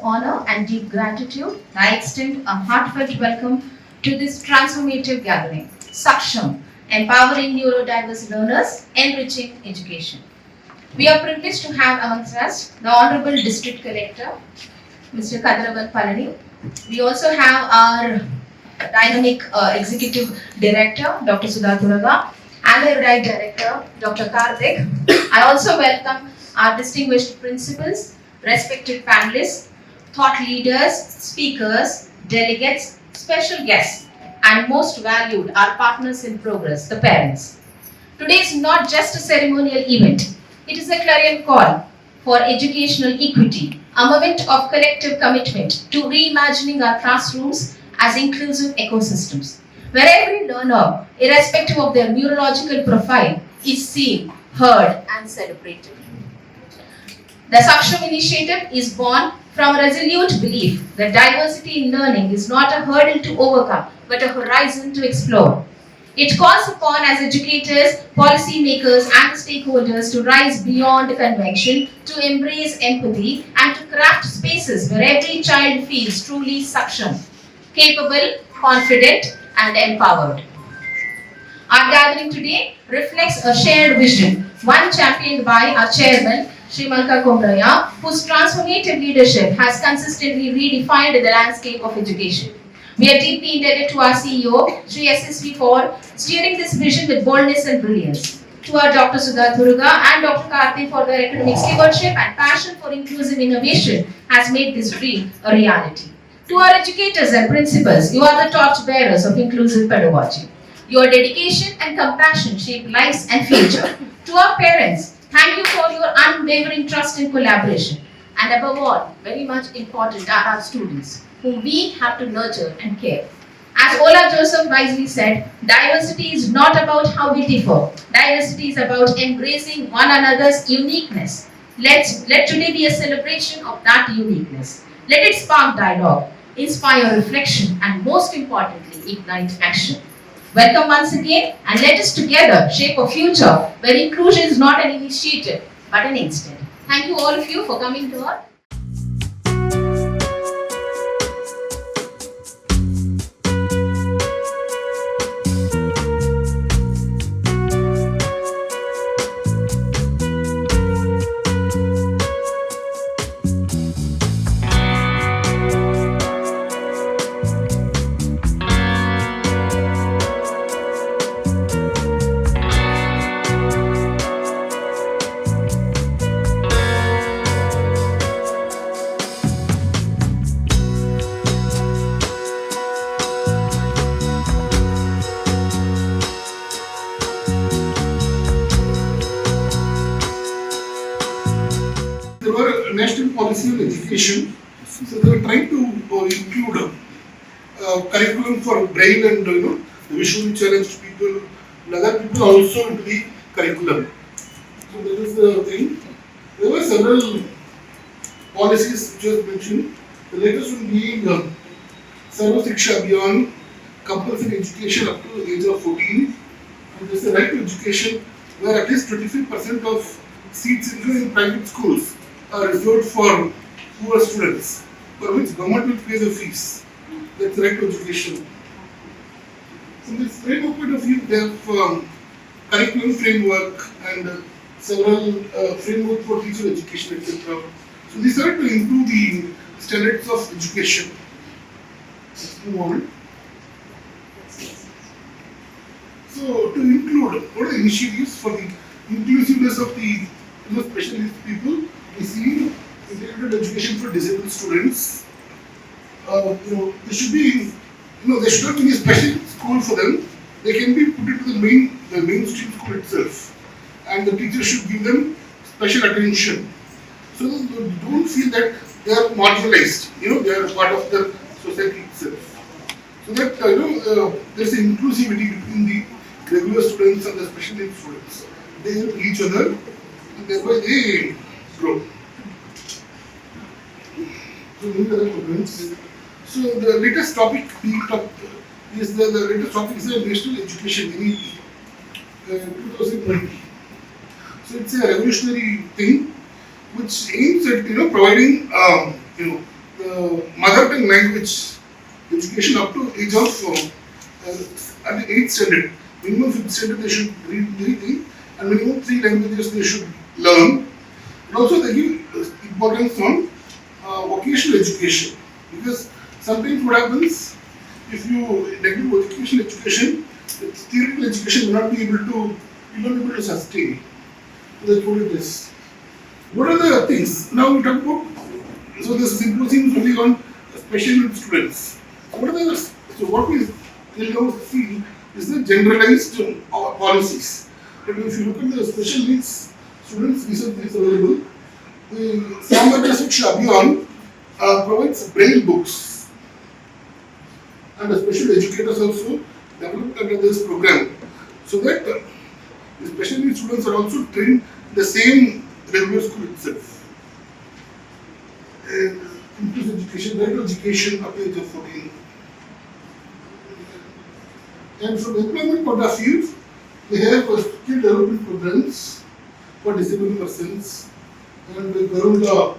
Honor and deep gratitude, I extend a heartfelt welcome to this transformative gathering, Saksham, empowering neurodiverse learners, enriching education. We are privileged to have amongst us the Honorable District Collector, Mr. Kadaravan Palani. We also have our dynamic Executive Director, Dr. Sudha Thuraga, and the Erudite Director, Dr. Karthik. I also welcome our distinguished principals, respected panelists, thought leaders, speakers, delegates, special guests, and most valued, our partners in progress, the parents. Today is not just a ceremonial event, it is a clarion call for educational equity, a moment of collective commitment to reimagining our classrooms as inclusive ecosystems, where every learner, irrespective of their neurological profile, is seen, heard, and celebrated. The Saksham initiative is born from a resolute belief that diversity in learning is not a hurdle to overcome, but a horizon to explore. It calls upon as educators, policymakers, and stakeholders to rise beyond convention, to embrace empathy, and to craft spaces where every child feels truly Saksham, capable, confident, and empowered. Our gathering today reflects a shared vision, one championed by our chairman, Srimalka Komraya, whose transformative leadership has consistently redefined the landscape of education. We are deeply indebted to our CEO, Sri SSV, for steering this vision with boldness and brilliance. To our Dr. Sudha Thuraga and Dr. Karthik for their academic stewardship and passion for inclusive innovation has made this dream a reality. To our educators and principals, you are the torch bearers of inclusive pedagogy. Your dedication and compassion shape lives and future. To our parents, thank you for your unwavering trust and collaboration. And above all, very much important are our students, whom we have to nurture and care. As Ola Joseph wisely said, diversity is not about how we differ. Diversity is about embracing one another's uniqueness. Let today be a celebration of that uniqueness. Let it spark dialogue, inspire reflection, and most importantly, ignite action. Welcome once again, and let us together shape a future where inclusion is not an initiative, but an instinct. Thank you all of you for coming to our national policy on education. So they were trying to include curriculum for braille and the visually challenged people and other people also into the curriculum. So that is the thing. There were several policies which was mentioned. The latest one being Sarva Shiksha Abhiyan, compulsory education up to the age of 14. And there is a right to education where at least 25% of seats in private schools are reserved for poor students, for which government will pay the fees. That's right to education. From this framework point of view, they have curriculum framework and several framework for teacher education, etc. So these are to improve the standards of education. Let's move on. So to include what are the initiatives for the inclusiveness of the special needs people, we see integrated education for disabled students. There should be, there should not be a special school for them. They can be put into the mainstream school itself, and the teacher should give them special attention, so that they don't feel that they are marginalized. They are part of the society itself. So that there's an inclusivity between the regular students and the special needs students. They help each other, and thereby they grow. So the latest topic being talked is the latest topic is the national education NEP 2020. So it's a revolutionary thing which aims at providing the mother tongue language education up to age of at the 8th standard. Minimum 5th standard they should read anything, and minimum 3 languages they should learn. And also they give importance on vocational education, because sometimes what happens if you neglect vocational education, the theoretical education will not be able to sustain. So that's what it is. What are the things? Now we talk about, so this symposium is only on special needs students. What are the, so what we will now see is the generalized policies. But if you look at the special needs students recently available, the Sarva Shiksha Abhiyan provides braille books, and the special educators also developed under this program, so that the special needs students are also trained in the same regular school itself. Inclusive education, right to education up to age of 14. And from employment point of view, they have skill development programs for disabled persons and the Garunda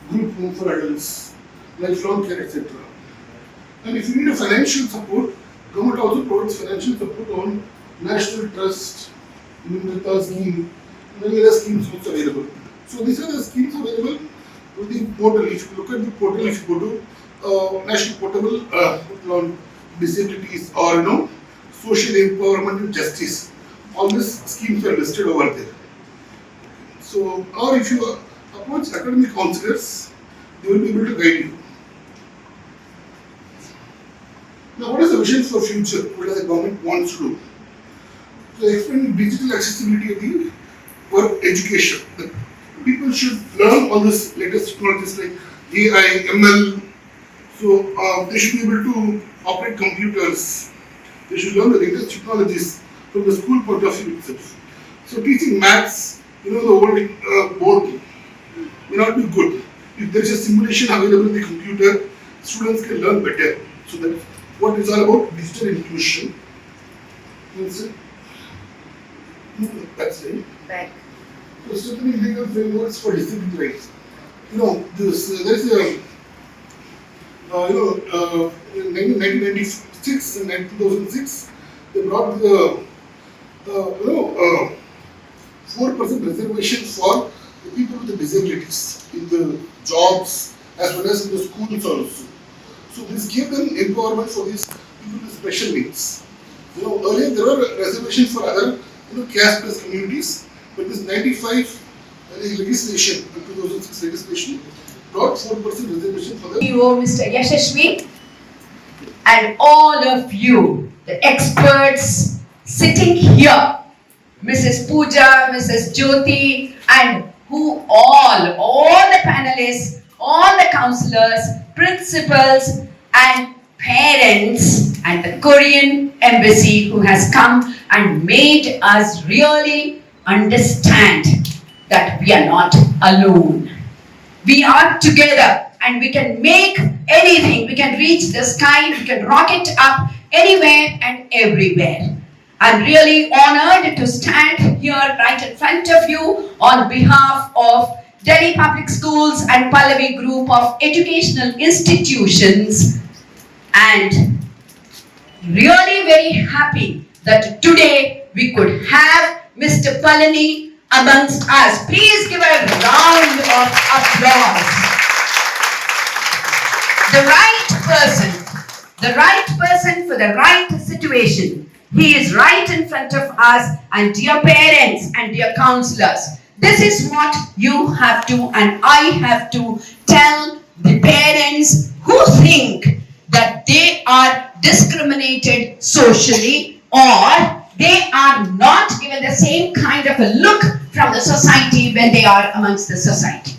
group home for adults, lifelong care, etc. And if you need a financial support, government also provides financial support on National Trust, Nimrita scheme, many other schemes also available. So these are the schemes available with the portal. If you look at the portal, if you go to National Portable on Disabilities or Social Empowerment and Justice, all these schemes are listed over there. So, or if you approach academic counselors, they will be able to guide you. Now, what is the vision for future? What does the government wants to do? So, explain digital accessibility for education. The people should learn all this latest technologies like AI, ML. So, they should be able to operate computers. They should learn the latest technologies from the school point of view itself. So, teaching maths, the old board may not be good. If there is a simulation available in the computer, students can learn better. So that's what it's all about, digital inclusion. That's it. Right. So strengthening legal frameworks for disability rights. There is a in 1996 and 2006, they brought the 4% reservation for the people with the disabilities in the jobs as well as in the schools also. So this gave them empowerment for these people with special needs. Earlier there were reservations for other caste-based communities, but this 95 legislation, 2006 legislation, brought 4% reservation for them. You, Mr. Yashashvi, and all of you, the experts sitting here, Mrs. Pooja, Mrs. Jyoti, and all the panelists, all the counselors, principals, and parents and the Korean embassy who has come and made us really understand that we are not alone. We are together and we can make anything. We can reach the sky, we can rocket up anywhere and everywhere. I'm really honored to stand here right in front of you on behalf of Delhi Public Schools and Pallavi Group of Educational Institutions, and really very happy that today we could have Mr. Palani amongst us. Please give a round of applause. The right person for the right situation. He is right in front of us, and dear parents and dear counselors, this is what you have to and I have to tell the parents who think that they are discriminated socially or they are not given the same kind of a look from the society when they are amongst the society.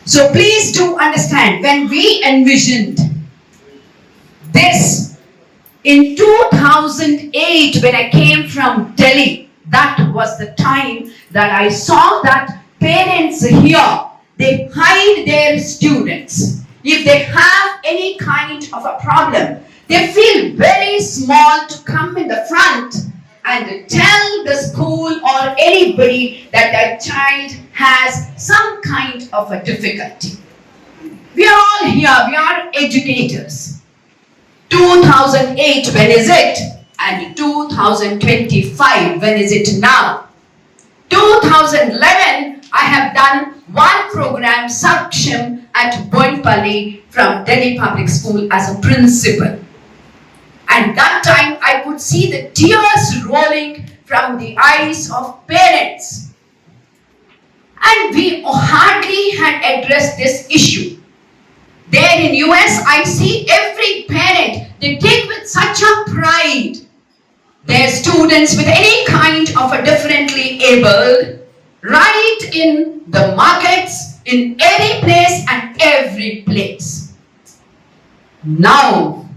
So please do understand, when we envisioned this in 2008, when I came from Delhi, that was the time that I saw that parents here, they hide their students. If they have any kind of a problem, they feel very small to come in the front and tell the school or anybody that their child has some kind of a difficulty. We are all here, we are educators. 2008, when is it? And 2025, when is it now? 2011, I have done one program, Saksham, at Boinpalli from Delhi Public School as a principal. And that time, I could see the tears rolling from the eyes of parents. And we hardly had addressed this issue. There in US, I see every parent, they take with such a pride their students with any kind of a differently abled, right in the markets, in any place and every place. Now,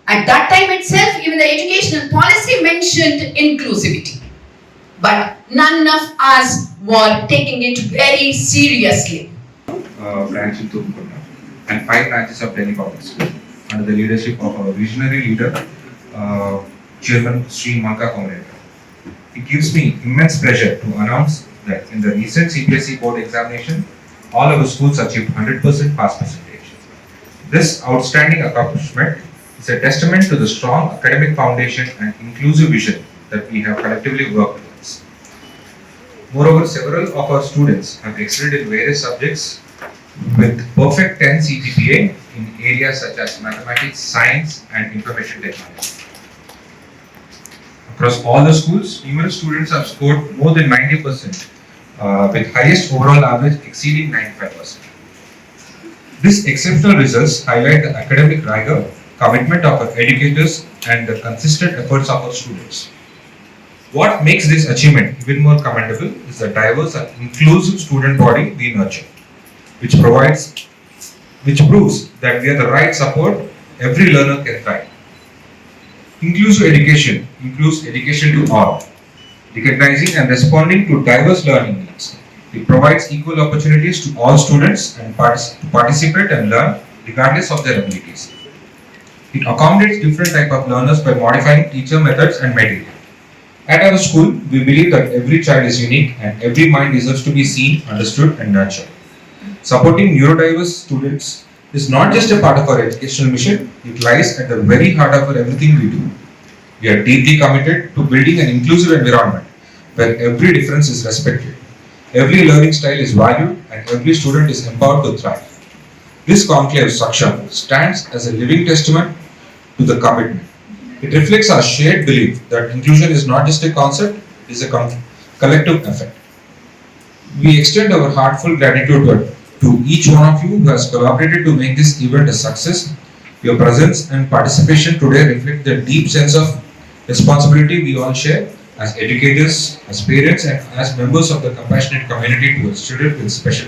at that time itself, even the educational policy mentioned inclusivity. But none of us were taking it very seriously. Branch in Tupurna and 5 branches of Delhi Public School under the leadership of our visionary leader, Chairman Sri Manka Komreta. It gives me immense pleasure to announce that in the recent CBSE board examination, all our schools achieved 100% pass percentage. This outstanding accomplishment is a testament to the strong academic foundation and inclusive vision that we have collectively worked towards. Moreover, several of our students have excelled in various subjects with perfect 10 CGPA in areas such as mathematics, science and information technology. Across all the schools, numerous students have scored more than 90%, with highest overall average exceeding 95%. These exceptional results highlight the academic rigor, commitment of our educators and the consistent efforts of our students. What makes this achievement even more commendable is the diverse and inclusive student body we nurture, which proves that we are the right support every learner can thrive. Inclusive education includes education to all, recognizing and responding to diverse learning needs. It provides equal opportunities to all students and to participate and learn regardless of their abilities. It accommodates different types of learners by modifying teacher methods and material. At our school, we believe that every child is unique and every mind deserves to be seen, understood and nurtured. Supporting neurodiverse students is not just a part of our educational mission, it lies at the very heart of everything we do. We are deeply committed to building an inclusive environment where every difference is respected, every learning style is valued and every student is empowered to thrive. This conclave Saksham stands as a living testament to the commitment. It reflects our shared belief that inclusion is not just a concept, it is a collective effort. We extend our heartfelt gratitude to each one of you who has collaborated to make this event a success. Your presence and participation today reflect the deep sense of responsibility we all share as educators, as parents and as members of the compassionate community towards children with special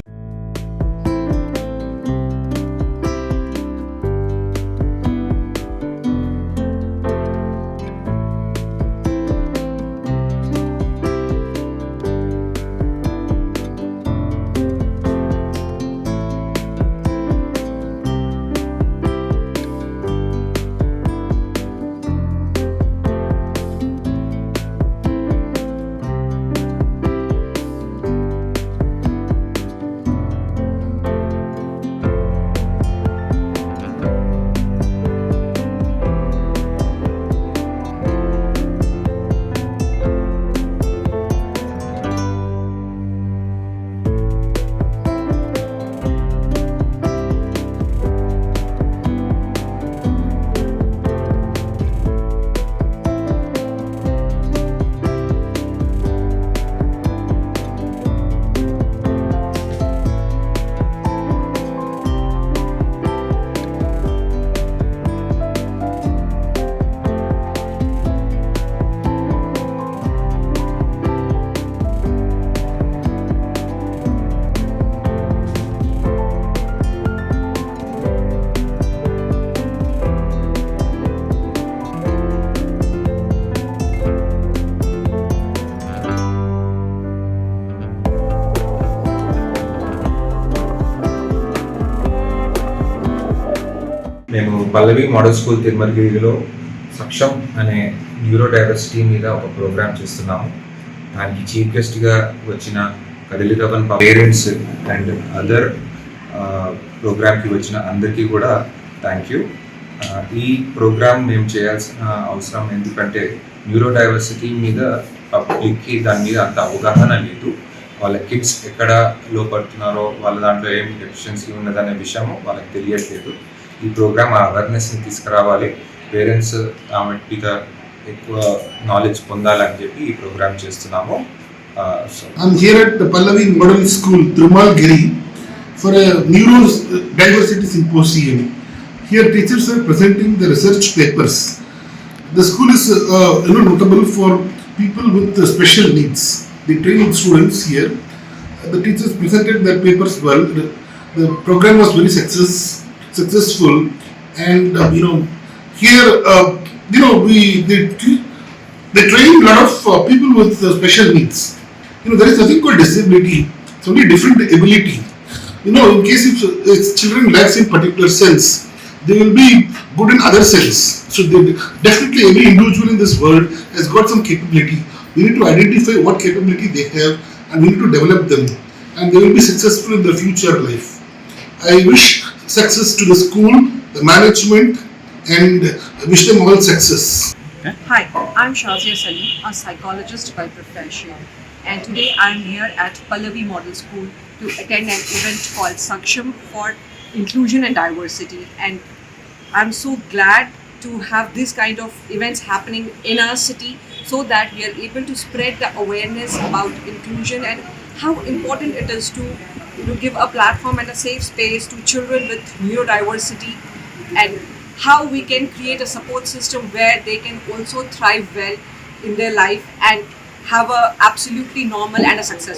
Pallavi model school తిరుమలగిరిలో సక్షం అనే neuro diversity మీద ఒక programme చేస్తున్నాము. దానికి chief గెస్ట్గా వచ్చిన కదిలికవన్ parents and other ప్రోగ్రామ్కి వచ్చిన అందరికీ కూడా థ్యాంక్ యూ. ఈ ప్రోగ్రామ్ మేము చేయాల్సిన అవసరం ఎందుకంటే న్యూరో డైవర్సిటీ మీద పబ్లిక్కి దాని మీద అంత అవగాహన లేదు. వాళ్ళ కిడ్స్ ఎక్కడ లోపడుతున్నారో, వాళ్ళ దాంట్లో ఏం డెఫిషియన్సీ ఉన్నదనే విషయము వాళ్ళకి తెలియట్లేదు. ఈ ప్రోగ్రామ్ ఆ అవేర్నెస్ని తీసుకురావాలి, పేరెంట్స్ ఆమె మీద ఎక్కువ నాలెడ్జ్ పొందాలని చెప్పి ఈ ప్రోగ్రామ్ చేస్తున్నాము. I'm here at the Pallavi Model School, Tirumalgiri, for a neurodiversity symposium. Here teachers are presenting the research papers. The school is notable for people with special needs. They train students here. The teachers presented their papers well. The program was very successful, and here they train a lot of people with special needs. There is nothing called disability. It's only different ability. In case if children lacks in particular sense, they will be good in other sense. So definitely every individual in this world has got some capability. We need to identify what capability they have and we need to develop them, and they will be successful in their future life. I wish success to the school, the management, and I wish them all success. Hi, I'm Shazia Salim, a psychologist by profession, and today I'm here at Pallavi Model School to attend an event called Saksham for Inclusion and Diversity, and I'm so glad to have this kind of events happening in our city so that we are able to spread the awareness about inclusion and how important it is to give a platform and a safe space to children with neurodiversity, and how we can create a support system where they can also thrive well in their life and have a absolutely normal and a successful